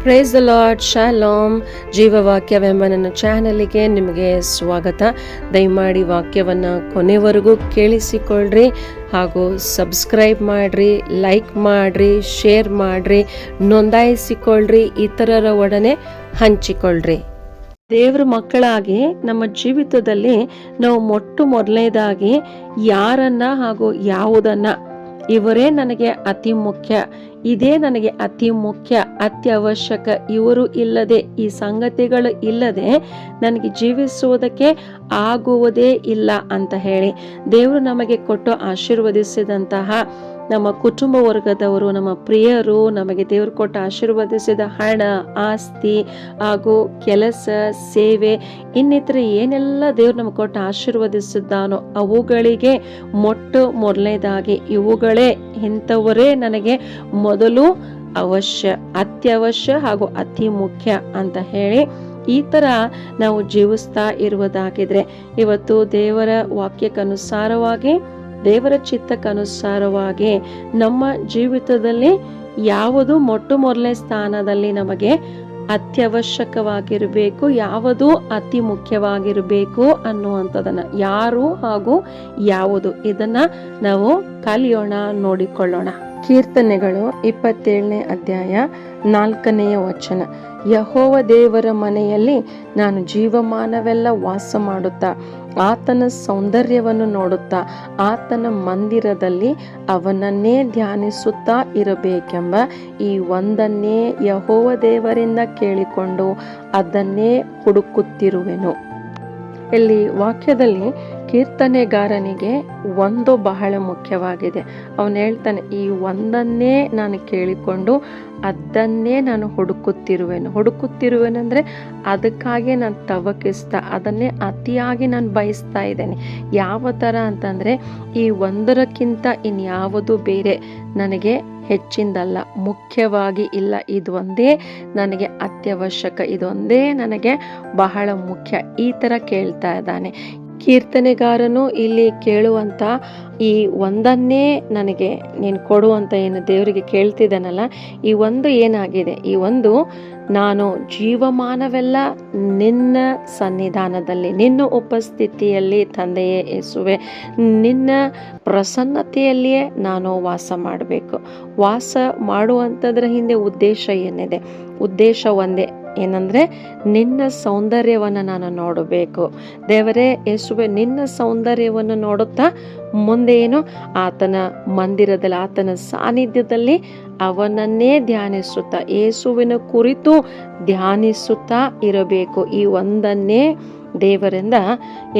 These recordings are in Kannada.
Price the lord, shalom. ಜೀವವಾಕ್ಯವೆಂಬ ನನ್ನ ಚಾನಲ್ಗೆ ನಿಮಗೆ ಸ್ವಾಗತ. ದಯಮಾಡಿ ವಾಕ್ಯವನ್ನು ಕೊನೆವರೆಗೂ ಕೇಳಿಸಿಕೊಳ್ಳ್ರಿ ಹಾಗೂ ಸಬ್ಸ್ಕ್ರೈಬ್ ಮಾಡಿರಿ, ಲೈಕ್ ಮಾಡಿರಿ, ಶೇರ್ ಮಾಡಿರಿ, ನೋಂದಾಯಿಸಿಕೊಳ್ಳ್ರಿ, ಇತರರ ಒಡನೆ ಹಂಚಿಕೊಳ್ಳ್ರಿ. ದೇವರ ಮಕ್ಕಳಾಗಿ ನಮ್ಮ ಜೀವಿತದಲ್ಲಿ ನಾವು ಮೊದಲನೇದಾಗಿ ಯಾರನ್ನ ಹಾಗೂ ಯಾವುದನ್ನ ಇವರೇ ನನಗೆ ಅತಿ ಮುಖ್ಯ, ಇದೇ ನನಗೆ ಅತಿ ಮುಖ್ಯ, ಅತ್ಯವಶ್ಯಕ, ಇವರು ಇಲ್ಲದೆ, ಈ ಸಂಗತಿಗಳು ಇಲ್ಲದೆ ನನಗೆ ಜೀವಿಸುವುದಕ್ಕೆ ಆಗುವುದೇ ಇಲ್ಲ ಅಂತ ಹೇಳಿ ದೇವರು ನಮಗೆ ಕೊಟ್ಟು ಆಶೀರ್ವದಿಸಿದಂತಹ ನಮ್ಮ ಕುಟುಂಬ ವರ್ಗದವರು, ನಮ್ಮ ಪ್ರಿಯರು, ನಮಗೆ ದೇವರು ಕೊಟ್ಟು ಆಶೀರ್ವದಿಸಿದ ಹಣ, ಆಸ್ತಿ ಹಾಗೂ ಕೆಲಸ, ಸೇವೆ, ಇನ್ನಿತರ ಏನೆಲ್ಲ ದೇವರು ನಮಗೆ ಕೊಟ್ಟು ಆಶೀರ್ವದಿಸಿದ್ದಾನೋ ಅವುಗಳಿಗೆ ಮೊದಲನೇದಾಗಿ ಇವುಗಳೇ, ಇಂಥವರೇ ನನಗೆ ಮೊದಲು ಅವಶ್ಯ, ಅತ್ಯವಶ್ಯ ಹಾಗೂ ಅತಿ ಮುಖ್ಯ ಅಂತ ಹೇಳಿ ಈ ತರ ನಾವು ಜೀವಿಸ್ತಾ ಇರುವುದಾಗಿದ್ರೆ ಇವತ್ತು ದೇವರ ವಾಕ್ಯಕ್ಕನುಸಾರವಾಗಿ, ದೇವರ ಚಿತ್ತಕ್ಕನುಸಾರವಾಗಿ ನಮ್ಮ ಜೀವಿತದಲ್ಲಿ ಯಾವುದು ಮೊದಲನೇ ಸ್ಥಾನದಲ್ಲಿ ನಮಗೆ ಅತ್ಯವಶ್ಯಕವಾಗಿರಬೇಕು, ಯಾವುದು ಅತಿ ಮುಖ್ಯವಾಗಿರಬೇಕು ಅನ್ನುವಂಥದ್ದನ್ನ, ಯಾರು ಹಾಗೂ ಯಾವುದು, ಇದನ್ನ ನಾವು ಕಲಿಯೋಣ, ನೋಡಿಕೊಳ್ಳೋಣ. ಕೀರ್ತನೆಗಳು 27ನೇ ಅಧ್ಯಾಯ 4ನೆಯ ವಚನ. ಯೆಹೋವ ದೇವರ ಮನೆಯಲ್ಲಿ ನಾನು ಜೀವಮಾನವೆಲ್ಲ ವಾಸ ಮಾಡುತ್ತಾ ಆತನ ಸೌಂದರ್ಯವನ್ನು ನೋಡುತ್ತಾ ಆತನ ಮಂದಿರದಲ್ಲಿ ಅವನನ್ನೇ ಧ್ಯಾನಿಸುತ್ತಾ ಇರಬೇಕೆಂಬ ಈ ಒಂದನ್ನೇ ಯೆಹೋವ ದೇವರಿಂದ ಕೇಳಿಕೊಂಡು ಅದನ್ನೇ ಹುಡುಕುತ್ತಿರುವೆನು. ಇಲ್ಲಿ ವಾಕ್ಯದಲ್ಲಿ ಕೀರ್ತನೆಗಾರನಿಗೆ ಒಂದು ಬಹಳ ಮುಖ್ಯವಾಗಿದೆ. ಅವನು ಹೇಳ್ತಾನೆ, ಈ ಒಂದನ್ನೇ ನಾನು ಕೇಳಿಕೊಂಡು ಅದನ್ನೇ ನಾನು ಹುಡುಕುತ್ತಿರುವೆನಂದ್ರೆ ಅದಕ್ಕಾಗಿ ನಾನು ತವಕಿಸ್ತಾ, ಅದನ್ನೇ ಅತಿಯಾಗಿ ನಾನು ಬಯಸ್ತಾ ಇದ್ದೇನೆ. ಯಾವ ಥರ ಅಂತಂದರೆ, ಈ ಒಂದರಕ್ಕಿಂತ ಇನ್ಯಾವುದು ಬೇರೆ ನನಗೆ ಹೆಚ್ಚಿಂದಲ್ಲ, ಮುಖ್ಯವಾಗಿ ಇಲ್ಲ, ಇದೊಂದೇ ನನಗೆ ಅತ್ಯವಶ್ಯಕ, ಇದೊಂದೇ ನನಗೆ ಬಹಳ ಮುಖ್ಯ, ಈ ಥರ ಕೇಳ್ತಾ ಇದ್ದಾನೆ. ಕೀರ್ತನೆಗಾರನು ಇಲ್ಲಿ ಕೇಳುವಂಥ ಈ ಒಂದನ್ನೇ ನನಗೆ ನೀನು ಕೊಡುವಂತ ಏನು ದೇವರಿಗೆ ಕೇಳ್ತಿದ್ದಾನಲ್ಲ, ಈ ಒಂದು ಏನಾಗಿದೆ, ಈ ಒಂದು ನಾನು ಜೀವಮಾನವೆಲ್ಲ ನಿನ್ನ ಸನ್ನಿಧಾನದಲ್ಲಿ, ನಿನ್ನ ಉಪಸ್ಥಿತಿಯಲ್ಲಿ ತಂದೆಯೇ ಯೇಸುವೆ, ನಿನ್ನ ಪ್ರಸನ್ನತೆಯಲ್ಲಿಯೇ ನಾನು ವಾಸ ಮಾಡಬೇಕು. ವಾಸ ಮಾಡುವಂಥದ್ರ ಹಿಂದೆ ಉದ್ದೇಶ ಏನಿದೆ? ಉದ್ದೇಶ ಒಂದೇ, ಏನಂದ್ರೆ ನಿನ್ನ ಸೌಂದರ್ಯವನ್ನು ನಾನು ನೋಡಬೇಕು. ದೇವರೇ ಯೇಸುವೆ, ನಿನ್ನ ಸೌಂದರ್ಯವನ್ನು ನೋಡುತ್ತಾ ಮುಂದೆ ಏನು, ಆತನ ಮಂದಿರದಲ್ಲಿ, ಆತನ ಸಾನ್ನಿಧ್ಯದಲ್ಲಿ ಅವನನ್ನೇ ಧ್ಯಾನಿಸುತ್ತಾ, ಯೇಸುವಿನ ಕುರಿತು ಧ್ಯಾನಿಸುತ್ತಾ ಇರಬೇಕು. ಈ ಒಂದನ್ನೇ ದೇವರಿಂದ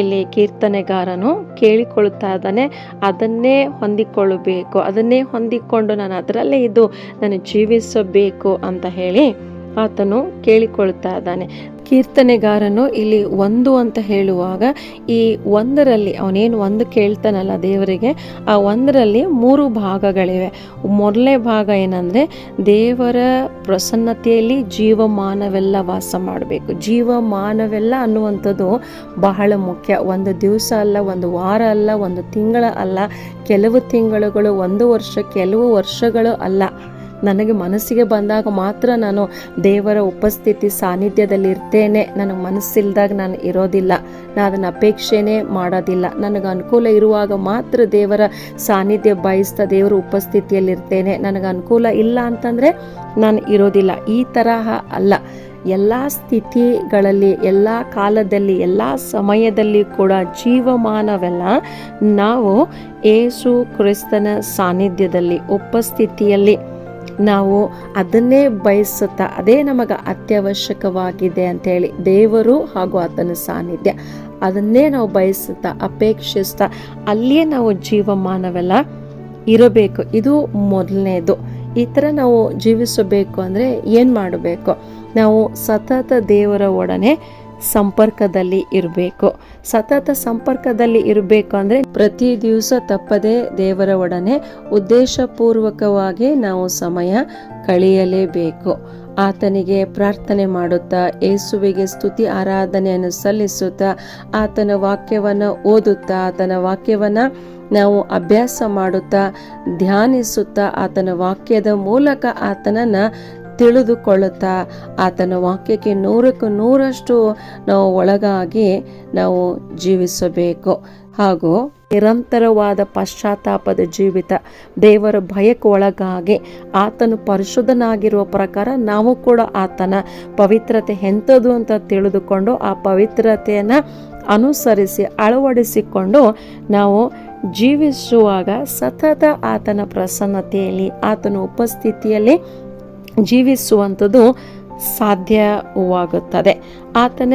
ಇಲ್ಲಿ ಕೀರ್ತನೆಗಾರನು ಕೇಳಿಕೊಳ್ಳುತ್ತಾ ಇದ್ದಾನೆ. ಅದನ್ನೇ ಹೊಂದಿಕೊಳ್ಳಬೇಕು, ಅದನ್ನೇ ಹೊಂದಿಕೊಂಡು ನಾನು ಅದರಲ್ಲೇ ಇದ್ದು ನಾನು ಜೀವಿಸಬೇಕು ಅಂತ ಹೇಳಿ ಆತನು ಕೇಳಿಕೊಳ್ತಾ ಇದ್ದಾನೆ. ಕೀರ್ತನೆಗಾರನು ಇಲ್ಲಿ ಒಂದು ಅಂತ ಹೇಳುವಾಗ ಈ ಒಂದರಲ್ಲಿ ಅವನೇನು ಒಂದು ಕೇಳ್ತಾನಲ್ಲ ದೇವರಿಗೆ, ಆ ಒಂದರಲ್ಲಿ 3 ಭಾಗಗಳಿವೆ. ಮೊದಲನೇ ಭಾಗ ಏನಂದ್ರೆ, ದೇವರ ಪ್ರಸನ್ನತೆಯಲ್ಲಿ ಜೀವಮಾನವೆಲ್ಲ ವಾಸ ಮಾಡಬೇಕು. ಜೀವಮಾನವೆಲ್ಲ ಅನ್ನುವಂಥದ್ದು ಬಹಳ ಮುಖ್ಯ. ಒಂದು ದಿವಸ ಅಲ್ಲ, ಒಂದು ವಾರ ಅಲ್ಲ, ಒಂದು ತಿಂಗಳ ಅಲ್ಲ, ಕೆಲವು ತಿಂಗಳುಗಳು, ಒಂದು ವರ್ಷ, ಕೆಲವು ವರ್ಷಗಳು ಅಲ್ಲ. ನನಗೆ ಮನಸ್ಸಿಗೆ ಬಂದಾಗ ಮಾತ್ರ ನಾನು ದೇವರ ಉಪಸ್ಥಿತಿ ಸಾನ್ನಿಧ್ಯದಲ್ಲಿ ಇರ್ತೇನೆ. ನನಗೆ ಮನಸ್ಸಿಲ್ದಾಗ ನಾನು ಇರೋದಿಲ್ಲ, ನಾನು ಅದನ್ನು ಅಪೇಕ್ಷೆನೇ ಮಾಡೋದಿಲ್ಲ. ನನಗೆ ಅನುಕೂಲ ಇರುವಾಗ ಮಾತ್ರ ದೇವರ ಸಾನ್ನಿಧ್ಯ ಬಯಸ್ತಾ ದೇವರ ಉಪಸ್ಥಿತಿಯಲ್ಲಿ ಇರ್ತೇನೆ. ನನಗೆ ಅನುಕೂಲ ಇಲ್ಲ ಅಂತಂದರೆ ನಾನು ಇರೋದಿಲ್ಲ. ಈ ತರಹ ಅಲ್ಲ, ಎಲ್ಲ ಸ್ಥಿತಿಗಳಲ್ಲಿ, ಎಲ್ಲ ಕಾಲದಲ್ಲಿ, ಎಲ್ಲ ಸಮಯದಲ್ಲಿ ಕೂಡ ಜೀವಮಾನವೆಲ್ಲ ನಾವು ಯೇಸು ಕ್ರಿಸ್ತನ ಸಾನ್ನಿಧ್ಯದಲ್ಲಿ, ಉಪಸ್ಥಿತಿಯಲ್ಲಿ ನಾವು ಅದನ್ನೇ ಬಯಸುತ್ತಾ, ಅದೇ ನಮಗೆ ಅತ್ಯವಶ್ಯಕವಾಗಿದೆ ಅಂತೇಳಿ, ದೇವರು ಹಾಗೂ ಆತನ ಸಾನ್ನಿಧ್ಯ, ಅದನ್ನೇ ನಾವು ಬಯಸುತ್ತಾ, ಅಪೇಕ್ಷಿಸ್ತಾ ಅಲ್ಲಿಯೇ ನಾವು ಜೀವಮಾನವೆಲ್ಲ ಇರಬೇಕು. ಇದು ಮೊದಲನೇದು. ಈ ಥರ ನಾವು ಜೀವಿಸಬೇಕು ಅಂದರೆ ಏನು ಮಾಡಬೇಕು? ನಾವು ಸತತ ದೇವರ ಒಡನೆ ಸಂಪರ್ಕದಲ್ಲಿ ಇರಬೇಕು. ಸತತ ಸಂಪರ್ಕದಲ್ಲಿ ಇರಬೇಕು ಅಂದರೆ ಪ್ರತಿ ದಿವಸ ತಪ್ಪದೆ ದೇವರ ಒಡನೆ ಉದ್ದೇಶಪೂರ್ವಕವಾಗಿ ನಾವು ಸಮಯ ಕಳೆಯಲೇಬೇಕು. ಆತನಿಗೆ ಪ್ರಾರ್ಥನೆ ಮಾಡುತ್ತಾ, ಯೇಸುವಿಗೆ ಸ್ತುತಿ ಆರಾಧನೆಯನ್ನು ಸಲ್ಲಿಸುತ್ತಾ, ಆತನ ವಾಕ್ಯವನ್ನು ಓದುತ್ತಾ, ಆತನ ವಾಕ್ಯವನ್ನು ನಾವು ಅಭ್ಯಾಸ ಮಾಡುತ್ತಾ, ಧ್ಯಾನಿಸುತ್ತಾ, ಆತನ ವಾಕ್ಯದ ಮೂಲಕ ಆತನನ್ನು ತಿಳಿದುಕೊಳ್ಳುತ್ತಾ ಆತನ ವಾಕ್ಯಕ್ಕೆ 100ಕ್ಕೆ 100ರಷ್ಟು ನಾವು ಒಳಗಾಗಿ ನಾವು ಜೀವಿಸಬೇಕು. ಹಾಗೂ ನಿರಂತರವಾದ ಪಶ್ಚಾತ್ತಾಪದ ಜೀವಿತ, ದೇವರ ಭಯಕ್ಕೆ ಒಳಗಾಗಿ ಆತನು ಪರಿಶುದ್ಧನಾಗಿರುವ ಪ್ರಕಾರ ನಾವು ಕೂಡ ಆತನ ಪವಿತ್ರತೆ ಎಂಥದ್ದು ಅಂತ ತಿಳಿದುಕೊಂಡು ಆ ಪವಿತ್ರತೆಯನ್ನು ಅನುಸರಿಸಿ ಅಳವಡಿಸಿಕೊಂಡು ನಾವು ಜೀವಿಸುವಾಗ ಸತತ ಆತನ ಪ್ರಸನ್ನತೆಯಲ್ಲಿ ಆತನ ಉಪಸ್ಥಿತಿಯಲ್ಲಿ ಜೀವಿಸುವಂಥದ್ದು ಸಾಧ್ಯವಾಗುತ್ತದೆ. ಆತನ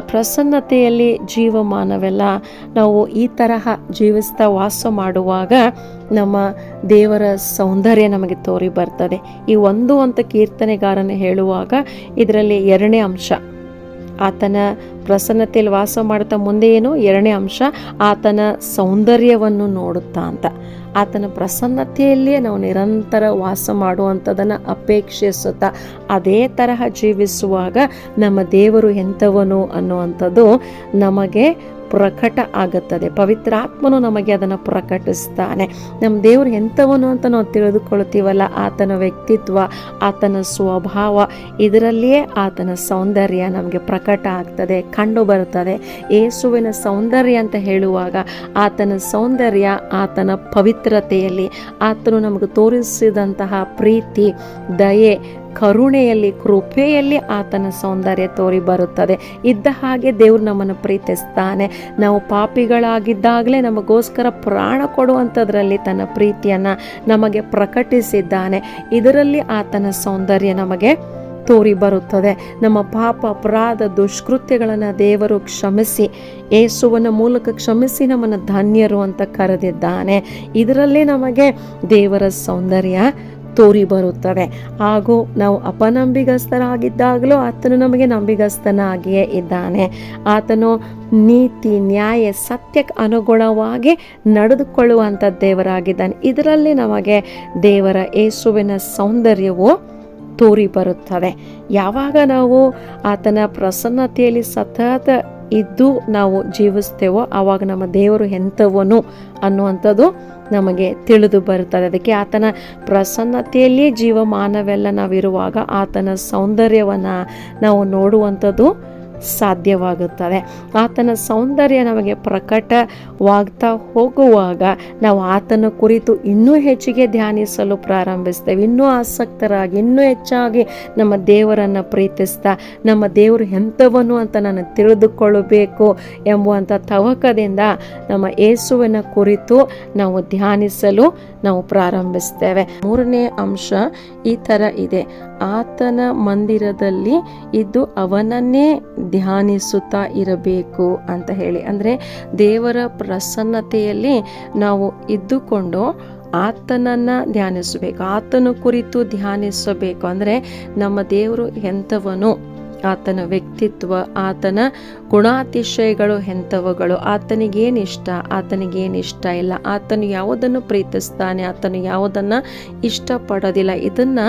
ಪ್ರಸನ್ನತೆಯಲ್ಲಿ ಜೀವಮಾನವೆಲ್ಲ ನಾವು ಈ ತರಹ ಜೀವಿಸ್ತಾ ವಾಸ ಮಾಡುವಾಗ ನಮ್ಮ ದೇವರ ಸೌಂದರ್ಯ ನಮಗೆ ತೋರಿ ಬರ್ತದೆ. ಈ ಒಂದು ಅಂತ ಕೀರ್ತನೆಗಾರನ ಹೇಳುವಾಗ ಇದರಲ್ಲಿ 2ನೇ ಅಂಶ, ಆತನ ಪ್ರಸನ್ನತೆಯಲ್ಲಿ ವಾಸ ಮಾಡ್ತಾ ಮುಂದೆ ಏನು 2ನೇ ಅಂಶ, ಆತನ ಸೌಂದರ್ಯವನ್ನು ನೋಡುತ್ತಾ ಅಂತ. ಆತನ ಪ್ರಸನ್ನತೆಯಲ್ಲಿಯೇ ನಾವು ನಿರಂತರ ವಾಸ ಮಾಡುವಂಥದ್ದನ್ನು ಅಪೇಕ್ಷಿಸುತ್ತಾ ಅದೇ ತರಹ ಜೀವಿಸುವಾಗ ನಮ್ಮ ದೇವರು ಎಂಥವನು ಅನ್ನುವಂಥದ್ದು ನಮಗೆ ಪ್ರಕಟ ಆಗುತ್ತದೆ. ಪವಿತ್ರಾತ್ಮನು ನಮಗೆ ಅದನ್ನು ಪ್ರಕಟಿಸ್ತಾನೆ. ನಮ್ಮ ದೇವರು ಎಂಥವನು ಅಂತ ನಾವು ತಿಳಿದುಕೊಳ್ತೀವಲ್ಲ, ಆತನ ವ್ಯಕ್ತಿತ್ವ, ಆತನ ಸ್ವಭಾವ, ಇದರಲ್ಲಿಯೇ ಆತನ ಸೌಂದರ್ಯ ನಮಗೆ ಪ್ರಕಟ ಆಗ್ತದೆ, ಕಂಡು ಬರುತ್ತದೆ. ಯೇಸುವಿನ ಸೌಂದರ್ಯ ಅಂತ ಹೇಳುವಾಗ ಆತನ ಸೌಂದರ್ಯ ಆತನ ಪವಿತ್ರತೆಯಲ್ಲಿ, ಆತನು ನಮಗೆ ತೋರಿಸಿದಂತಹ ಪ್ರೀತಿ, ದಯೆ, ಕರುಣೆಯಲ್ಲಿ, ಕೃಪೆಯಲ್ಲಿ ಆತನ ಸೌಂದರ್ಯ ತೋರಿ ಬರುತ್ತದೆ. ಇದ್ದ ಹಾಗೆ ದೇವರು ನಮ್ಮನ್ನು ಪ್ರೀತಿಸ್ತಾನೆ. ನಾವು ಪಾಪಿಗಳಾಗಿದ್ದಾಗಲೇ ನಮಗೋಸ್ಕರ ಪ್ರಾಣ ಕೊಡುವಂಥದ್ರಲ್ಲಿ ತನ್ನ ಪ್ರೀತಿಯನ್ನು ನಮಗೆ ಪ್ರಕಟಿಸಿದ್ದಾನೆ. ಇದರಲ್ಲಿ ಆತನ ಸೌಂದರ್ಯ ನಮಗೆ ತೋರಿ ಬರುತ್ತದೆ. ನಮ್ಮ ಪಾಪ, ಅಪರಾಧ, ದುಷ್ಕೃತ್ಯಗಳನ್ನು ದೇವರು ಕ್ಷಮಿಸಿ, ಯೇಸುವಿನ ಮೂಲಕ ಕ್ಷಮಿಸಿ ನಮ್ಮನ್ನು ಧನ್ಯರು ಅಂತ ಕರೆದಿದ್ದಾನೆ. ಇದರಲ್ಲಿ ನಮಗೆ ದೇವರ ಸೌಂದರ್ಯ ತೋರಿ ಬರುತ್ತದೆ. ಹಾಗೂ ನಾವು ಅಪನಂಬಿಗಸ್ತರಾಗಿದ್ದಾಗಲೂ ಆತನು ನಮಗೆ ನಂಬಿಗಸ್ತನಾಗಿಯೇ ಇದ್ದಾನೆ. ಆತನು ನೀತಿ, ನ್ಯಾಯ, ಸತ್ಯಕ್ಕೆ ಅನುಗುಣವಾಗಿ ನಡೆದುಕೊಳ್ಳುವಂಥ ದೇವರಾಗಿದ್ದಾನೆ. ಇದರಲ್ಲಿ ನಮಗೆ ದೇವರ ಯೇಸುವಿನ ಸೌಂದರ್ಯವು ತೋರಿ ಬರುತ್ತದೆ. ಯಾವಾಗ ನಾವು ಆತನ ಪ್ರಸನ್ನತೆಯಲ್ಲಿ ಸತತ ಇದ್ದು ನಾವು ಜೀವಿಸ್ತೇವೋ ಆವಾಗ ನಮ್ಮ ದೇವರು ಎಂಥವನು ಅನ್ನುವಂಥದ್ದು ನಮಗೆ ತಿಳಿದು ಬರುತ್ತದೆ. ಅದಕ್ಕೆ ಆತನ ಪ್ರಸನ್ನತೆಯಲ್ಲಿಯೇ ಜೀವಮಾನವೆಲ್ಲ ನಾವಿರುವಾಗ ಆತನ ಸೌಂದರ್ಯವನ್ನು ನಾವು ನೋಡುವಂಥದ್ದು ಸಾಧ್ಯವಾಗುತ್ತದೆ. ಆತನ ಸೌಂದರ್ಯ ನಮಗೆ ಪ್ರಕಟವಾಗ್ತಾ ಹೋಗುವಾಗ ನಾವು ಆತನ ಕುರಿತು ಇನ್ನೂ ಹೆಚ್ಚಿಗೆ ಧ್ಯಾನಿಸಲು ಪ್ರಾರಂಭಿಸ್ತೇವೆ. ಇನ್ನೂ ಆಸಕ್ತರಾಗಿ, ಇನ್ನೂ ಹೆಚ್ಚಾಗಿ ನಮ್ಮ ದೇವರನ್ನು ಪ್ರೀತಿಸ್ತಾ, ನಮ್ಮ ದೇವರು ಎಂಥವನು ಅಂತ ನಾನು ತಿಳಿದುಕೊಳ್ಳಬೇಕು ಎಂಬುವಂಥ ತವಕದಿಂದ ನಮ್ಮ ಯೇಸುವಿನ ಕುರಿತು ನಾವು ಧ್ಯಾನಿಸಲು ನಾವು ಪ್ರಾರಂಭಿಸ್ತೇವೆ. 3ನೇ ಅಂಶ ಈ ಥರ ಇದೆ, ಆತನ ಮಂದಿರದಲ್ಲಿ ಇದ್ದು ಅವನನ್ನೇ ಧ್ಯಾನಿಸುತ್ತಾ ಇರಬೇಕು ಅಂತ ಹೇಳಿ. ಅಂದರೆ ದೇವರ ಪ್ರಸನ್ನತೆಯಲ್ಲಿ ನಾವು ಇದ್ದುಕೊಂಡು ಆತನನ್ನು ಧ್ಯಾನಿಸಬೇಕು, ಆತನ ಕುರಿತು ಧ್ಯಾನಿಸಬೇಕು. ಅಂದರೆ ನಮ್ಮ ದೇವರು ಎಂಥವನು, ಆತನ ವ್ಯಕ್ತಿತ್ವ, ಆತನ ಗುಣಾತಿಶಯಗಳು ಎಂಥವುಗಳು, ಆತನಿಗೇನಿಷ್ಟ, ಆತನಿಗೇನಿಷ್ಟ ಇಲ್ಲ, ಆತನು ಯಾವುದನ್ನು ಪ್ರೀತಿಸ್ತಾನೆ, ಆತನು ಯಾವುದನ್ನು ಇಷ್ಟಪಡೋದಿಲ್ಲ, ಇದನ್ನು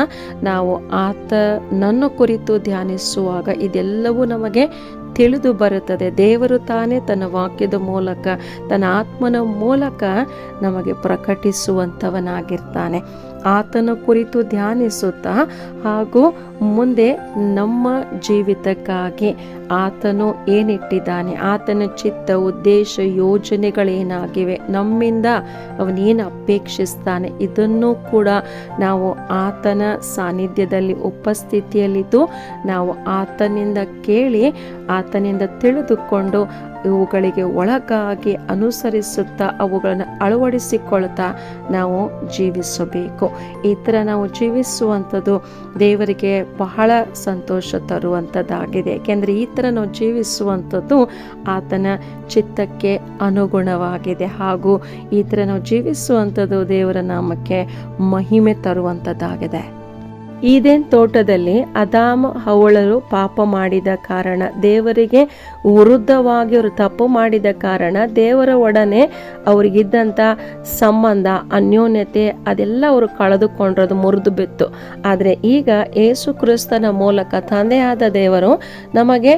ನಾವು ಆತನನ್ನು ಕುರಿತು ಧ್ಯಾನಿಸುವಾಗ ಇದೆಲ್ಲವೂ ನಮಗೆ ತಿಳಿದು ಬರುತ್ತದೆ. ದೇವರು ತಾನೇ ತನ್ನ ವಾಕ್ಯದ ಮೂಲಕ, ತನ್ನ ಆತ್ಮನ ಮೂಲಕ ನಮಗೆ ಪ್ರಕಟಿಸುವಂಥವನಾಗಿರ್ತಾನೆ. ಆತನ ಕುರಿತು ಧ್ಯಾನಿಸುತ್ತಾ ಹಾಗೂ ಮುಂದೆ ನಮ್ಮ ಜೀವಿತಕ್ಕಾಗಿ ಆತನು ಏನಿಟ್ಟಿದ್ದಾನೆ, ಆತನ ಚಿತ್ತ, ಉದ್ದೇಶ, ಯೋಜನೆಗಳೇನಾಗಿವೆ, ನಮ್ಮಿಂದ ಅವನೇನು ಅಪೇಕ್ಷಿಸ್ತಾನೆ, ಇದನ್ನು ಕೂಡ ನಾವು ಆತನ ಸಾನ್ನಿಧ್ಯದಲ್ಲಿ ಉಪಸ್ಥಿತಿಯಲ್ಲಿದ್ದು ನಾವು ಆತನಿಂದ ಕೇಳಿ, ಆತನಿಂದ ತಿಳಿದುಕೊಂಡು ಇವುಗಳಿಗೆ ಒಳಗಾಗಿ ಅನುಸರಿಸುತ್ತಾ ಅವುಗಳನ್ನು ಅಳವಡಿಸಿಕೊಳ್ತಾ ನಾವು ಜೀವಿಸಬೇಕು. ಈ ಥರ ನಾವು ಜೀವಿಸುವಂಥದ್ದು ದೇವರಿಗೆ ಬಹಳ ಸಂತೋಷ ತರುವಂಥದ್ದಾಗಿದೆ. ಏಕೆಂದರೆ ಈ ಥರ ನಾವು ಜೀವಿಸುವಂಥದ್ದು ಆತನ ಚಿತ್ತಕ್ಕೆ ಅನುಗುಣವಾಗಿದೆ. ಹಾಗೂ ಈ ಥರ ನಾವು ಜೀವಿಸುವಂಥದ್ದು ದೇವರ ನಾಮಕ್ಕೆ ಮಹಿಮೆ ತರುವಂಥದ್ದಾಗಿದೆ. ಈದೇನ್ ತೋಟದಲ್ಲಿ ಆದಾಮ ಹವ್ವಳರು ಪಾಪ ಮಾಡಿದ ಕಾರಣ ದೇವರಿಗೆ ವಿರುದ್ಧವಾಗಿ ಅವರು ತಪ್ಪು ಮಾಡಿದ ಕಾರಣ ದೇವರ ಒಡನೆ ಅವ್ರಿಗಿದ್ದಂಥ ಸಂಬಂಧ, ಅನ್ಯೋನ್ಯತೆ ಅದೆಲ್ಲ ಅವರು ಕಳೆದುಕೊಂಡ್ರದು, ಮುರಿದು ಬಿತ್ತು. ಆದರೆ ಈಗ ಯೇಸು ಕ್ರಿಸ್ತನ ಮೂಲಕ ತಂದೆಯಾದ ದೇವರು ನಮಗೆ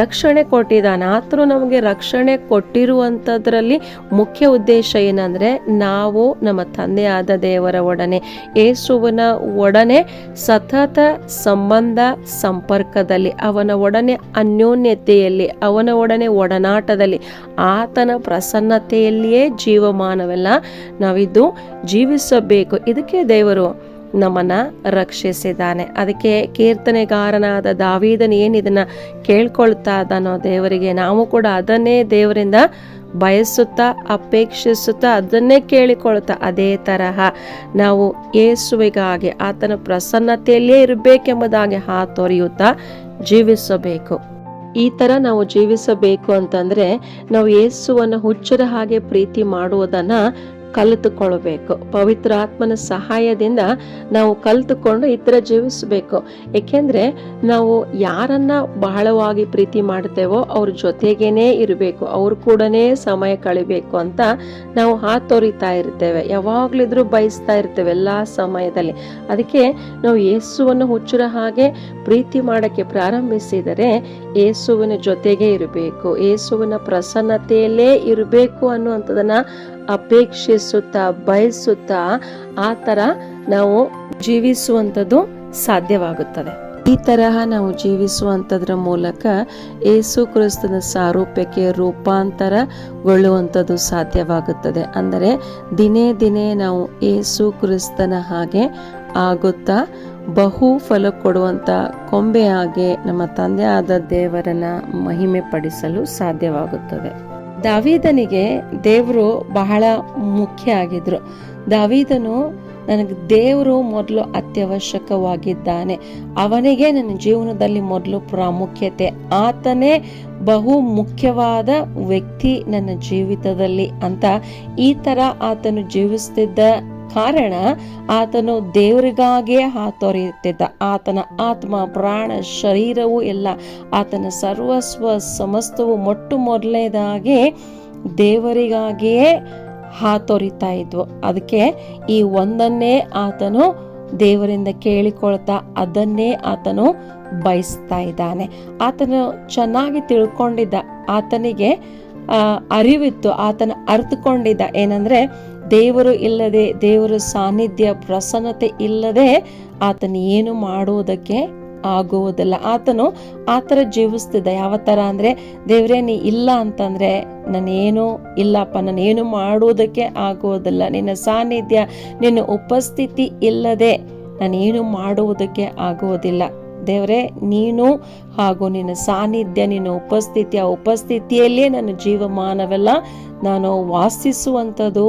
ರಕ್ಷಣೆ ಕೊಟ್ಟಿದ್ದಾನೆ. ಆತನು ನಮಗೆ ರಕ್ಷಣೆ ಕೊಟ್ಟಿರುವಂಥದ್ರಲ್ಲಿ ಮುಖ್ಯ ಉದ್ದೇಶ ಏನಂದರೆ, ನಾವು ನಮ್ಮ ತಂದೆಯಾದ ದೇವರ ಒಡನೆ, ಯೇಸುವಿನ ಒಡನೆ ಸತತ ಸಂಬಂಧ ಸಂಪರ್ಕದಲ್ಲಿ, ಅವನ ಒಡನೆ ಅನ್ಯೋನ್ಯತೆಯಲ್ಲಿ, ಅವನ ಒಡನೆ ಒಡನಾಟದಲ್ಲಿ, ಆತನ ಪ್ರಸನ್ನತೆಯಲ್ಲಿಯೇ ಜೀವಮಾನವೆಲ್ಲ ನಾವಿದ್ದು ಜೀವಿಸಬೇಕು. ಇದಕ್ಕೆ ದೇವರು ನಮ್ಮನ್ನ ರಕ್ಷಿಸಿದ್ದಾನೆ. ಅದಕ್ಕೆ ಕೀರ್ತನೆಗಾರನಾದ ದಾವೀದನು ಏನು ಇದನ್ನ ಕೇಳ್ಕೊಳ್ತಾ ಇದ್ದಾನೋ ದೇವರಿಗೆ, ನಾವು ಕೂಡ ಅದನ್ನೇ ದೇವರಿಂದ ಬಯಸುತ್ತಾ ಅಪೇಕ್ಷಿಸುತ್ತಾ ಅದನ್ನೇ ಕೇಳಿಕೊಳ್ತಾ ಅದೇ ತರಹ ನಾವು ಯೇಸುವಿಗಾಗಿ ಆತನ ಪ್ರಸನ್ನತೆಯಲ್ಲೇ ಇರಬೇಕೆಂಬುದಾಗಿ ಹಾತೊರೆಯುತ್ತಾ ಜೀವಿಸಬೇಕು. ಈ ಥರ ನಾವು ಜೀವಿಸಬೇಕು ಅಂತಂದರೆ ನಾವು ಯೇಸುವನ್ನು ಹುಚ್ಚರ ಹಾಗೆ ಪ್ರೀತಿ ಮಾಡುವುದನ್ನ ಕಲಿತುಕೊಳ್ಬೇಕು. ಪವಿತ್ರ ಆತ್ಮನ ಸಹಾಯದಿಂದ ನಾವು ಕಲಿತುಕೊಂಡು ಈ ಥರ ಜೀವಿಸಬೇಕು. ಏಕೆಂದರೆ ನಾವು ಯಾರನ್ನ ಬಹಳವಾಗಿ ಪ್ರೀತಿ ಮಾಡ್ತೇವೋ ಅವ್ರ ಜೊತೆಗೇನೆ ಇರಬೇಕು, ಅವ್ರ ಕೂಡನೇ ಸಮಯ ಕಳಿಬೇಕು ಅಂತ ನಾವು ಹಾತೊರಿತಾ ಇರ್ತೇವೆ, ಯಾವಾಗಲಿದ್ರೂ ಬಯಸ್ತಾ ಇರ್ತೇವೆ ಎಲ್ಲ ಸಮಯದಲ್ಲಿ. ಅದಕ್ಕೆ ನಾವು ಯೇಸುವನ್ನು ಹುಚ್ಚರ ಹಾಗೆ ಪ್ರೀತಿ ಮಾಡೋಕ್ಕೆ ಪ್ರಾರಂಭಿಸಿದರೆ ಯೇಸುವಿನ ಜೊತೆಗೆ ಇರಬೇಕು, ಯೇಸುವಿನ ಪ್ರಸನ್ನತೆಯಲ್ಲೇ ಇರಬೇಕು ಅನ್ನುವಂಥದ್ದನ್ನ ಅಪೇಕ್ಷಿಸುತ್ತಾ ಬಯಸುತ್ತಾ ಆ ಥರ ನಾವು ಜೀವಿಸುವಂಥದ್ದು ಸಾಧ್ಯವಾಗುತ್ತದೆ. ಈ ತರಹ ನಾವು ಜೀವಿಸುವಂಥದ್ರ ಮೂಲಕ ಯೇಸು ಕ್ರಿಸ್ತನ ಸಾರೂಪ್ಯಕ್ಕೆ ರೂಪಾಂತರಗೊಳ್ಳುವಂಥದ್ದು ಸಾಧ್ಯವಾಗುತ್ತದೆ. ಅಂದರೆ ದಿನೇ ದಿನೇ ನಾವು ಯೇಸು ಕ್ರಿಸ್ತನ ಹಾಗೆ ಆಗುತ್ತಾ ಬಹು ಫಲ ಕೊಡುವಂಥ ಕೊಂಬೆಯಾಗಿ ನಮ್ಮ ತಂದೆಯಾದ ದೇವರನ್ನ ಮಹಿಮೆ ಪಡಿಸಲು ಸಾಧ್ಯವಾಗುತ್ತದೆ. ದಾವೀದನಿಗೆ ದೇವರು ಬಹಳ ಮುಖ್ಯ ಆಗಿದ್ರು. ದಾವೀದನು ನನಗೆ ದೇವರು ಮೊದಲು ಅತ್ಯವಶ್ಯಕವಾಗಿದ್ದಾನೆ, ಅವನಿಗೆ ನನ್ನ ಜೀವನದಲ್ಲಿ ಮೊದಲು ಪ್ರಾಮುಖ್ಯತೆ, ಆತನೇ ಬಹು ಮುಖ್ಯವಾದ ವ್ಯಕ್ತಿ ನನ್ನ ಜೀವಿತದಲ್ಲಿ ಅಂತ ಈ ಥರ ಆತನು ಜೀವಿಸ್ತಿದ್ದ ಕಾರಣ ಆತನು ದೇವರಿಗಾಗಿಯೇ ಹಾತೊರೆಯುತ್ತಿದ್ದ. ಆತನ ಆತ್ಮ, ಪ್ರಾಣ, ಶರೀರವೂ ಎಲ್ಲ, ಆತನ ಸರ್ವಸ್ವ ಸಮಸ್ತವು ಮೊಟ್ಟ ಮೊದಲನೇದಾಗಿ ದೇವರಿಗಾಗಿಯೇ ಹಾತೊರಿತಾ ಇದ್ವು. ಅದಕ್ಕೆ ಈ ಒಂದನ್ನೇ ಆತನು ದೇವರಿಂದ ಕೇಳಿಕೊಳ್ತಾ ಅದನ್ನೇ ಆತನು ಬಯಸ್ತಾ ಇದ್ದಾನೆ. ಆತನು ಚೆನ್ನಾಗಿ ತಿಳ್ಕೊಂಡಿದ್ದ, ಆತನಿಗೆ ಅರಿವಿತ್ತು, ಆತನ ಅರ್ಥಕೊಂಡಿದ್ದ ಏನಂದ್ರೆ ದೇವರು ಇಲ್ಲದೆ, ದೇವರ ಸಾನ್ನಿಧ್ಯ ಪ್ರಸನ್ನತೆ ಇಲ್ಲದೆ ಆತನ ಏನು ಮಾಡುವುದಕ್ಕೆ ಆಗುವುದಿಲ್ಲ. ಆತನು ಆ ಥರ ಜೀವಿಸ್ತಿದ್ದ. ಯಾವ ಥರ ಅಂದರೆ, ದೇವರೇ ನೀ ಇಲ್ಲ ಅಂತಂದರೆ ನಾನೇನು ಇಲ್ಲಪ್ಪ, ನಾನೇನು ಮಾಡುವುದಕ್ಕೆ ಆಗುವುದಿಲ್ಲ, ನಿನ್ನ ಸಾನ್ನಿಧ್ಯ, ನಿನ್ನ ಉಪಸ್ಥಿತಿ ಇಲ್ಲದೆ ನಾನೇನು ಮಾಡುವುದಕ್ಕೆ ಆಗುವುದಿಲ್ಲ. ದೇವರೇ ನೀನು ಹಾಗೂ ನಿನ್ನ ಸಾನ್ನಿಧ್ಯ, ನಿನ್ನ ಉಪಸ್ಥಿತಿ, ಆ ಉಪಸ್ಥಿತಿಯಲ್ಲೇ ನನ್ನ ಜೀವಮಾನವೆಲ್ಲ ನಾನು ವಾಸಿಸುವಂಥದ್ದು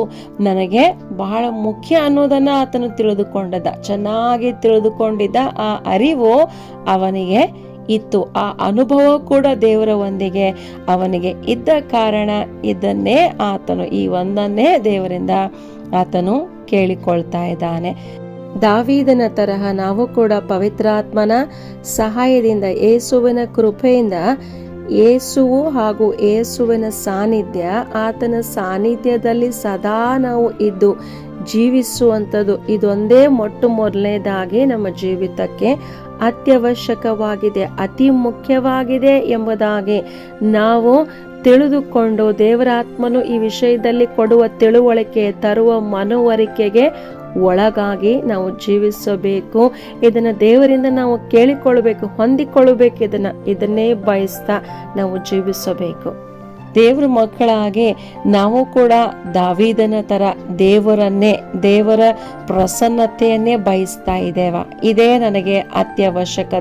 ನನಗೆ ಬಹಳ ಮುಖ್ಯ ಅನ್ನೋದನ್ನು ಆತನು ತಿಳಿದುಕೊಂಡಿದ್ದ. ಚೆನ್ನಾಗಿ ತಿಳಿದುಕೊಂಡಿದ್ದ. ಆ ಅರಿವು ಅವನಿಗೆ ಇತ್ತು, ಆ ಅನುಭವ ಕೂಡ ದೇವರ ಒಂದಿಗೆ ಅವನಿಗೆ ಇದ್ದ ಕಾರಣ ಇದನ್ನೇ ಆತನು, ಈ ಒಂದನ್ನೇ ದೇವರಿಂದ ಆತನು ಕೇಳಿಕೊಳ್ತಾ ಇದ್ದಾನೆ. ದಾವೀದನ ತರಹ ನಾವು ಕೂಡ ಪವಿತ್ರಾತ್ಮನ ಸಹಾಯದಿಂದ, ಯೇಸುವಿನ ಕೃಪೆಯಿಂದ, ಯೇಸುವು ಹಾಗೂ ಯೇಸುವಿನ ಸಾನ್ನಿಧ್ಯ, ಆತನ ಸಾನ್ನಿಧ್ಯದಲ್ಲಿ ಸದಾ ನಾವು ಇದ್ದು ಜೀವಿಸುವಂಥದ್ದು ಇದೊಂದೇ ಮೊಟ್ಟ ಮೊದಲನೇದಾಗಿ ನಮ್ಮ ಜೀವಿತಕ್ಕೆ ಅತ್ಯವಶ್ಯಕವಾಗಿದೆ, ಅತಿ ಮುಖ್ಯವಾಗಿದೆ ಎಂಬುದಾಗಿ ನಾವು ತಿಳಿದುಕೊಂಡು ದೇವರ ಆತ್ಮನು ಈ ವಿಷಯದಲ್ಲಿ ಕೊಡುವ ತಿಳುವಳಿಕೆ, ತರುವ ಮನವರಿಕೆಗೆ ಒಳಗಾಗಿ ನಾವು ಜೀವಿಸಬೇಕು. ಇದನ್ನ ದೇವರಿಂದ ನಾವು ಕೇಳಿಕೊಳ್ಳಬೇಕು, ಹೊಂದಿಕೊಳ್ಳಬೇಕು. ಇದನ್ನೇ ಬಯಸ್ತಾ ನಾವು ಜೀವಿಸಬೇಕು. ದೇವರ ಮಕ್ಕಳಾಗಿ ನಾವು ಕೂಡ ದಾವೀದನ ತರ ದೇವರನ್ನೇ, ದೇವರ ಪ್ರಸನ್ನತೆಯನ್ನೇ ಬಯಸ್ತಾ ಇದ್ದೇವ. ಇದೇ ನನಗೆ ಅತ್ಯವಶ್ಯಕ.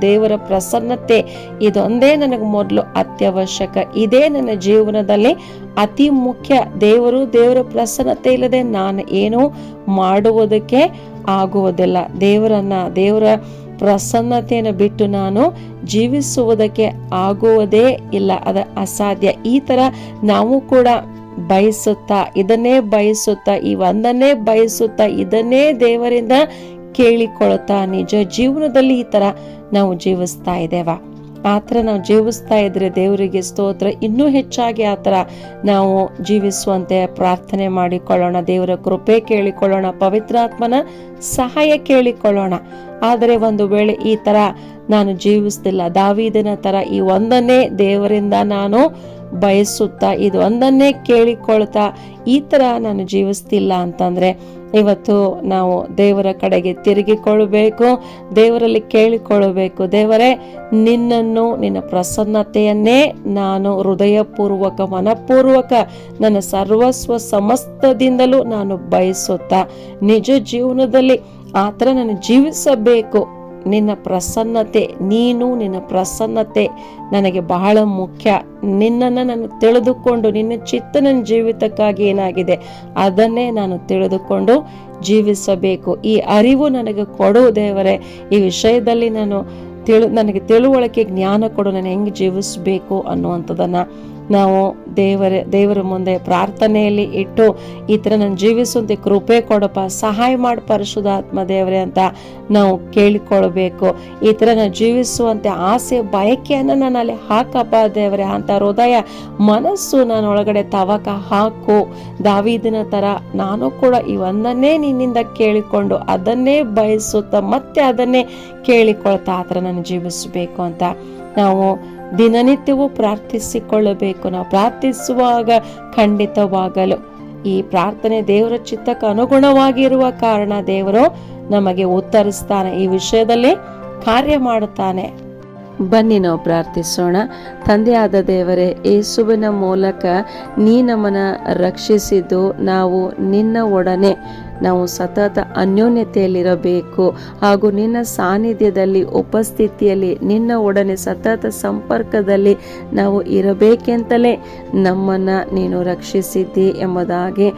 ದೇವರ ಪ್ರಸನ್ನತೆ ಇದೊಂದೇ ನನಗೆ ಮೊದಲು ಅತ್ಯವಶ್ಯಕ. ಇದೇ ನನ್ನ ಜೀವನದಲ್ಲಿ ಅತಿ ಮುಖ್ಯ. ದೇವರ ಪ್ರಸನ್ನತೆ ಇಲ್ಲದೆ ನಾನು ಏನೂ ಮಾಡುವುದಕ್ಕೆ ಆಗುವುದಿಲ್ಲ. ದೇವರ ಪ್ರಸನ್ನತೆಯನ್ನು ಬಿಟ್ಟು ನಾನು ಜೀವಿಸುವುದಕ್ಕೆ ಆಗುವುದೇ ಇಲ್ಲ, ಅದು ಅಸಾಧ್ಯ. ಈ ತರ ನಾವು ಕೂಡ ಬಯಸುತ್ತಾ, ಇದನ್ನೇ ಬಯಸುತ್ತಾ, ಈ ಒಂದನ್ನೇ ಬಯಸುತ್ತಾ, ಇದನ್ನೇ ದೇವರಿಂದ ಕೇಳಿಕೊಳ್ತಾ ನಿಜ ಜೀವನದಲ್ಲಿ ಈ ತರ ನಾವು ಜೀವಿಸ್ತಾ ಇದ್ದೇವ. ಆ ಥರ ನಾವು ಜೀವಿಸ್ತಾ ಇದ್ರೆ ದೇವರಿಗೆ ಸ್ತೋತ್ರ. ಇನ್ನೂ ಹೆಚ್ಚಾಗಿ ಆ ಥರ ನಾವು ಜೀವಿಸುವಂತೆ ಪ್ರಾರ್ಥನೆ ಮಾಡಿಕೊಳ್ಳೋಣ, ದೇವರ ಕೃಪೆ ಕೇಳಿಕೊಳ್ಳೋಣ, ಪವಿತ್ರಾತ್ಮನ ಸಹಾಯ ಕೇಳಿಕೊಳ್ಳೋಣ. ಆದರೆ ಒಂದು ವೇಳೆ ಈ ಥರ ನಾನು ಜೀವಿಸ್ತಿಲ್ಲ, ದಾವೀದನ ಥರ ಈ ಒಂದನ್ನೇ ದೇವರಿಂದ ನಾನು ಬಯಸುತ್ತಾ ಇದು ಒಂದನ್ನೇ ಕೇಳಿಕೊಳ್ತಾ ಈ ಥರ ನಾನು ಜೀವಿಸ್ತಿಲ್ಲ ಅಂತಂದ್ರೆ ಇವತ್ತು ನಾವು ದೇವರ ಕಡೆಗೆ ತಿರುಗಿಕೊಳ್ಳಬೇಕು, ದೇವರಲ್ಲಿ ಕೇಳಿಕೊಳ್ಳಬೇಕು. ದೇವರೇ, ನಿನ್ನನ್ನು, ನಿನ್ನ ಪ್ರಸನ್ನತೆಯನ್ನೇ ನಾನು ಹೃದಯಪೂರ್ವಕ, ಮನಪೂರ್ವಕ, ನನ್ನ ಸರ್ವಸ್ವ ಸಮಸ್ತದಿಂದಲೂ ನಾನು ಬಯಸುತ್ತಾ ನಿಜ ಜೀವನದಲ್ಲಿ ಆ ಥರ ನಾನು ಜೀವಿಸಬೇಕು. ನಿನ್ನ ಪ್ರಸನ್ನತೆ, ನಿನ್ನ ಪ್ರಸನ್ನತೆ ನನಗೆ ಬಹಳ ಮುಖ್ಯ. ನಿನ್ನನ್ನು ನಾನು ತಿಳಿದುಕೊಂಡು, ನಿನ್ನ ಚಿತ್ತ ನನ್ನ ಜೀವಿತಕ್ಕಾಗಿ ಏನಾಗಿದೆ ಅದನ್ನೇ ನಾನು ತಿಳಿದುಕೊಂಡು ಜೀವಿಸಬೇಕು. ಈ ಅರಿವು ನನಗೆ ಕೊಡು ದೇವರೇ. ಈ ವಿಷಯದಲ್ಲಿ ನನಗೆ ತಿಳುವಳಿಕೆ, ಜ್ಞಾನ ಕೊಡು, ನಾನು ಹೆಂಗೆ ಜೀವಿಸಬೇಕು ಅನ್ನುವಂಥದ್ದನ್ನು ನಾವು ದೇವರ ಮುಂದೆ ಪ್ರಾರ್ಥನೆಯಲ್ಲಿ ಇಟ್ಟು ಈ ಥರ ನಾನು ಜೀವಿಸುವಂತೆ ಕೃಪೆ ಕೊಡಪ್ಪ, ಸಹಾಯ ಮಾಡಿ ಪರಿಶುದ್ಧಾತ್ಮ ದೇವರೇ ಅಂತ ನಾವು ಕೇಳಿಕೊಳ್ಬೇಕು. ಈ ಥರ ನಾನು ಜೀವಿಸುವಂತೆ ಆಸೆ, ಬಯಕೆಯನ್ನು ನನ್ನಲ್ಲಿ ಹಾಕಪ್ಪ ದೇವರೇ. ಅಂತ ಹೃದಯ, ಮನಸ್ಸು ನನ್ನ ಒಳಗಡೆ ತವಕ ಹಾಕು. ದಾವೀದನ ಥರ ನಾನು ಕೂಡ ಇವನ್ನನ್ನೇ ನಿನ್ನಿಂದ ಕೇಳಿಕೊಂಡು ಅದನ್ನೇ ಬಯಸುತ್ತಾ ಮತ್ತೆ ಅದನ್ನೇ ಕೇಳಿಕೊಳ್ತಾ ಆ ಥರ ನಾನು ಜೀವಿಸಬೇಕು ಅಂತ ನಾವು ದಿನನಿತ್ಯವೂ ಪ್ರಾರ್ಥಿಸಿಕೊಳ್ಳಬೇಕು. ನಾವು ಪ್ರಾರ್ಥಿಸುವಾಗ ಖಂಡಿತವಾಗಲು ಈ ಪ್ರಾರ್ಥನೆ ದೇವರ ಚಿತ್ತಕ್ಕೆ ಅನುಗುಣವಾಗಿರುವ ಕಾರಣ ದೇವರು ನಮಗೆ ಉತ್ತರಿಸ್ತಾನೆ, ಈ ವಿಷಯದಲ್ಲಿ ಕಾರ್ಯ ಮಾಡುತ್ತಾನೆ. ಬನ್ನಿ ನಾವು ಪ್ರಾರ್ಥಿಸೋಣ. ತಂದೆಯಾದ ದೇವರೇ, ಯೇಸುವಿನ ಮೂಲಕ ನೀ ನಮ್ಮನ್ನು ರಕ್ಷಿಸಿದ್ದು ನಾವು ನಿನ್ನ ಒಡನೆ ನಾವು ಸತತ ಅನ್ಯೋನ್ಯತೆಯಲ್ಲಿರಬೇಕು ಹಾಗೂ ನಿನ್ನ ಸಾನ್ನಿಧ್ಯದಲ್ಲಿ, ಉಪಸ್ಥಿತಿಯಲ್ಲಿ, ನಿನ್ನ ಒಡನೆ ಸತತ ಸಂಪರ್ಕದಲ್ಲಿ ನಾವು ಇರಬೇಕೆಂತಲೇ ನಮ್ಮನ್ನು ನೀನು ರಕ್ಷಿಸಿದ್ದಿ ಎಂಬುದಾಗಿ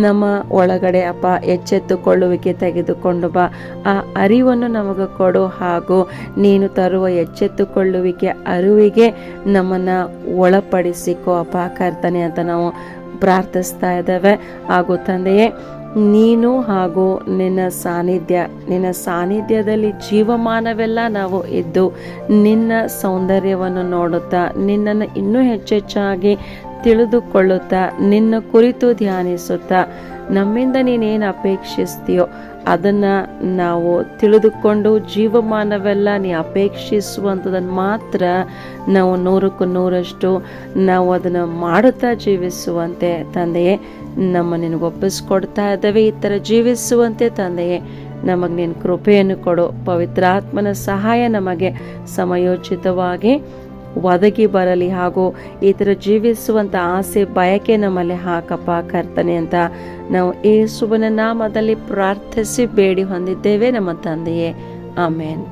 ನಮ್ಮ ಒಳಗಡೆ ಅಪ್ಪ ಎಚ್ಚೆತ್ತುಕೊಳ್ಳುವಿಕೆ ತೆಗೆದುಕೊಂಡು ಬಾ. ಆ ಅರಿವನ್ನು ನಮಗೆ ಕೊಡು ಹಾಗೂ ನೀನು ತರುವ ಎಚ್ಚೆತ್ತುಕೊಳ್ಳುವಿಕೆ ಅರಿವಿಗೆ ನಮ್ಮನ್ನು ಒಳಪಡಿಸಿಕೋ ಅಪ್ಪ ಕರ್ತನೆ ಅಂತ ನಾವು ಪ್ರಾರ್ಥಿಸ್ತಾ ಇದ್ದೇವೆ. ಹಾಗೂ ತಂದೆಯೇ, ನೀನು ಹಾಗೂ ನಿನ್ನ ಸಾನ್ನಿಧ್ಯದಲ್ಲಿ ಜೀವಮಾನವೆಲ್ಲ ನಾವು ಇದ್ದು ನಿನ್ನ ಸೌಂದರ್ಯವನ್ನು ನೋಡುತ್ತಾ, ನಿನ್ನನ್ನು ಇನ್ನೂ ಹೆಚ್ಚೆಚ್ಚಾಗಿ ತಿಳಿದುಕೊಳ್ಳುತ್ತಾ, ನಿನ್ನ ಕುರಿತು ಧ್ಯಾನಿಸುತ್ತಾ, ನಮ್ಮಿಂದ ನೀನೇನು ಅಪೇಕ್ಷಿಸ್ತೀಯೋ ಅದನ್ನು ನಾವು ತಿಳಿದುಕೊಂಡು ಜೀವಮಾನವೆಲ್ಲ ನೀ ಅಪೇಕ್ಷಿಸುವಂಥದ್ದನ್ನು ಮಾತ್ರ ನಾವು 100ಕ್ಕೆ 100ರಷ್ಟು ನಾವು ಅದನ್ನು ಮಾಡುತ್ತಾ ಜೀವಿಸುವಂತೆ ತಂದೆಯೇ ನಮ್ಮ ನಿನಗೆ ಒಪ್ಪಿಸ್ಕೊಡ್ತಾ ಇದ್ದೇವೆ. ಈ ಥರ ಜೀವಿಸುವಂತೆ ತಂದೆಯೇ ನಮಗೆ ನಿನ್ನ ಕೃಪೆಯನ್ನು ಕೊಡು. ಪವಿತ್ರಾತ್ಮನ ಸಹಾಯ ನಮಗೆ ಸಮಯೋಚಿತವಾಗಿ ಒದಗಿ ಬರಲಿ ಹಾಗೂ ಈ ಥರ ಜೀವಿಸುವಂಥ ಆಸೆ, ಬಯಕೆ ನಮ್ಮಲ್ಲಿ ಹಾಕಪ್ಪ ಕರ್ತನೆ ಅಂತ ನಾವು ಯೇಸುವಿನ ನಾಮದಲ್ಲಿ ಪ್ರಾರ್ಥಿಸಿ ಬೇಡಿ ಹೊಂದಿದ್ದೇವೆ ನಮ್ಮ ತಂದೆಯೇ. ಆಮೇನ್.